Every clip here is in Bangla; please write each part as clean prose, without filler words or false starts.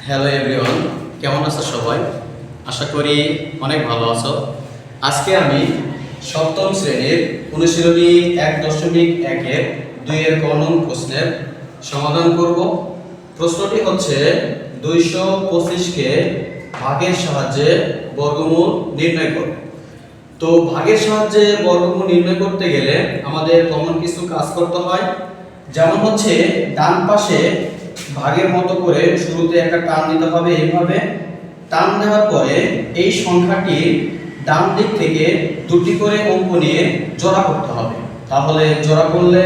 হ্যালো এভরিওয়ান, কেমন আছো সবাই? আশা করি অনেক ভালো আছো। আজকে আমি সপ্তম শ্রেণীর অনুশীলনী 1.1-এর 2-এর ক নং প্রশ্নের সমাধান করব। প্রশ্নটি হচ্ছে 225-কে ভাগের সাহায্যে বর্গমূল নির্ণয় করো। তো ভাগের সাহায্যে বর্গমূল নির্ণয় করতে গেলে আমাদের কমন কিছু কাজ করতে হয়। যেমন হচ্ছে ডান পাশে ভাগের মতো করে শুরুতে একটা টান দিতে হবে। এইভাবে টান দেওয়ার পরে এই সংখ্যাটি ডান দিক থেকে দুটি করে অঙ্ক নিয়ে জোড়া করতে হবে। তাহলে জোড়া করলে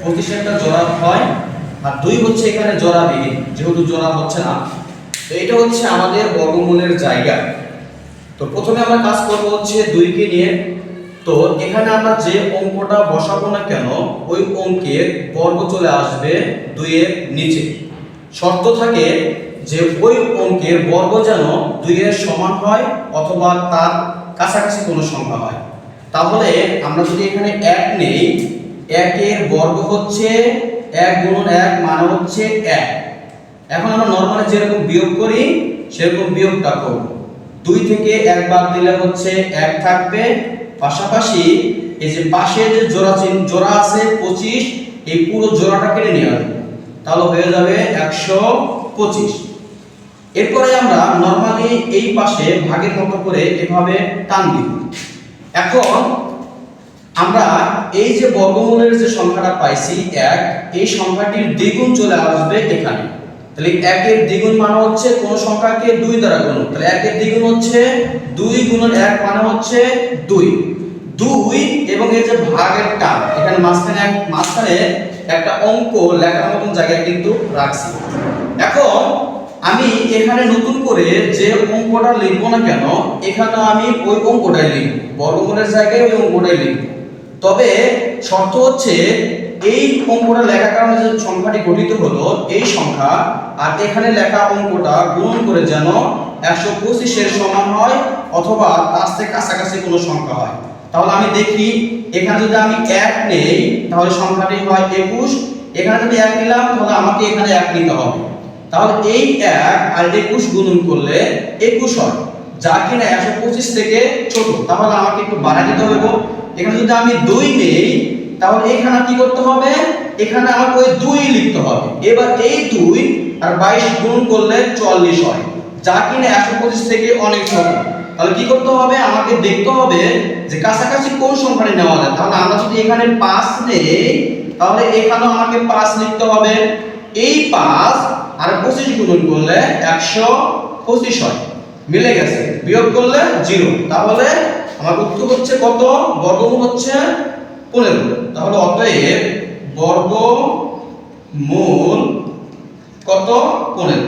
25-একটা জোড়া হয়, আর 2 হচ্ছে এখানে জোড়াবিহীন, যেহেতু জোড়া হচ্ছে না। তো এটা হচ্ছে আমাদের বর্গমূলের জায়গা। তো প্রথমে আমরা কাজ করব হচ্ছে 2কে নিয়ে। তো এখানে আমরা যে অঙ্কটা বসাবো না কেন, ওই অঙ্কের বর্গ চলে আসবে 2 এর নিচে। শর্ত থাকে যে ওই অঙ্কের বর্গ যেন 2 এর সমান হয় অথবা তার কাছাকাছি কোনো সংখ্যা হয়। তাহলে আমরা যদি এখানে 1 নেই, 1 এর বর্গ হচ্ছে 1 গুণন 1 মানে হচ্ছে 1। এখন আমরা নরমালি যেরকম বিয়োগ করি সেরকম বিয়োগটা করব। 2 থেকে 1 বাদ দিলে হচ্ছে 1 থাকবে, পাশাপাশি এই যে পাশে যে জোড়া আছে 25, এই পুরো জোড়াটা কেটে নিয়ে আসবে, তাহলে হয়ে যাবে 125। এরপরে আমরা নরমালি এই পাশে ভাগের মতো করে এভাবে টান দিব। এখন আমরা এই যে বর্গমূলের যে সংখ্যাটা পাইছি 1, এই সংখ্যাটির দ্বিগুণ চলে আসবে এখানে। তাহলে 1 এর দ্বিগুণ মানে হচ্ছে কোন সংখ্যাকে 2 দ্বারা গুণ। তাহলে 1 এর দ্বিগুণ হচ্ছে 2 গুণন 1 মানে হচ্ছে 2 এবং এই যে ভাগের টান, এখানে মাঝখানে একটা অঙ্ক লেখার মতন জায়গায় কিন্তু রাখছি। এখন আমি এখানে নতুন করে যে অঙ্কটা লিখবো না কেন, এখানে আমি ওই অঙ্কটাই লিখব, বর্গমূলের জায়গায় ওই অঙ্কটাই লিখব। তবে শর্ত হচ্ছে এই অঙ্কটা লেখার কারণে যে সংখ্যাটি গঠিত হলো এই সংখ্যা আর এখানে লেখা অঙ্কটা গুণ করে যেন 125 এর সমান হয় অথবা তার থেকে কাছাকাছি কোনো সংখ্যা হয়। তাহলে আমি দেখি এখানে যদি আমি 1 নেই তাহলে সংখ্যাটি হয় 21। এখানে যদি 1 নিলাম তাহলে আমাকে এখানে 1 নিতে হবে। তাহলে এই 1 আর 21 গুণন করলে 21 হয়, যা কিনা 125 থেকে ছোট। তাহলে আমাকে একটু বাড়াই দিতে হবে। এখানে যদি আমি 2 নেই তাহলে এখানে কি করতে হবে, এখানে আমাকে ওই 2 লিখতে হবে। এবার এই 2 আর 22 গুণ করলে 44 হয়, যা কিনা 125 থেকে অনেক ছোট। তাহলে কি করতে হবে, আমাকে দেখতে হবে যে কাছাকাছি কোন সংখ্যাটি নেওয়া যায়। তাহলে আমরা যদি এখানে 5 নেই তাহলে এখানেও আমাকে 5 লিখতে হবে। এই 5 আর 25 গুণন করলে 125 হয়, মিলে গেছে। বিয়োগ করলে 0। তাহলে আমার উত্তর হচ্ছে কত, বর্গমূল হচ্ছে 15। তাহলে অতএব বর্গমূল কত, 15।